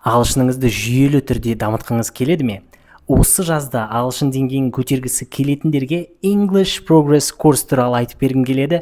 Ағылшыныңызды жүйелі түрде дамытқыңыз келеді ме? Осы жазда ағылшын деңгейін көтергісі келетіндерге English Progress курс туралы айтып бергім келеді.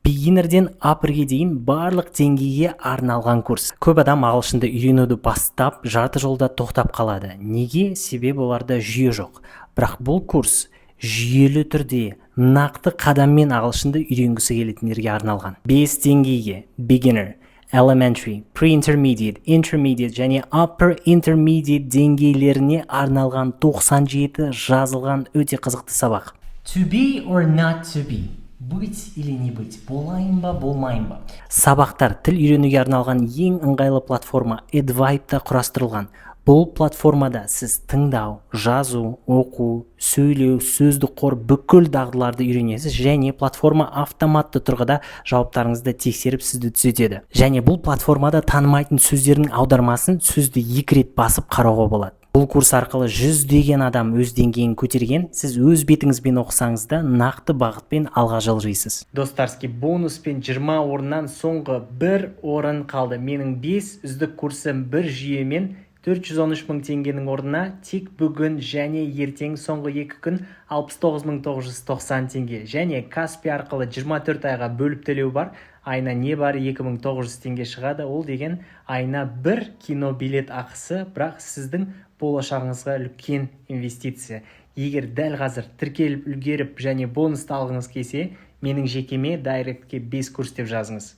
Beginnerден upperге дейін барлық деңгейге арналған курс. Көп адам ағылшынды үйренуді бастап, жарты жолда тоқтап қалады. Неге? Себебі оларда жүйе жоқ. Бірақ бұл курс жүйелі түрде нақты қадаммен ағылшынды үйренгісі келетіндерге арналған. 5 деңгейге: beginner, elementary, pre-intermediate, intermediate және upper intermediate деңгейлеріне арналған 97 жазылған өте қызықты сабақ. To be or not to be? Быть или не быть? Болайын ба, болмайын ба? Сабақтар тіл үйренуге арналған ең ыңғайлы платформа Edvibe-да құрастырылған. Бұл платформада сіз тыңдау, жазу, оқу, сөйлеу, сөздік қор бүкіл дағдыларды үйренесіз, және платформа автоматты тұрғыда жауаптарыңызды тексеріп сізді түзетеді. Және бұл платформада танымайтын сөздердің аудармасын сөзді 2 рет басып қарауға болады. Бұл курс арқылы жүздеген адам өз деңгейін көтерген, сіз өз бетіңізбен оқысаңыз да нақты бағытпен алға жылжисыз. Достарский, бонуспен 20 орыннан соңғы 1 орын қалды. Менің 5 үздік курсым бір жүйемен 413 мың теңгенің орнына тек бүгін және ертең соңғы 2 күн 69.990 теңге. Және Каспи арқылы 24 айға бөліп төлеу бар. Айына не бар 2900 теңге шығады. Ол деген айына бір кино билет ақысы, бірақ сіздің болашағыңызға үлкен инвестиция. Егер дәл қазір тіркеліп үлгеріп және бонусты алғыңыз келсе, менің жекеме дайректке 5 курс деп жазыңыз.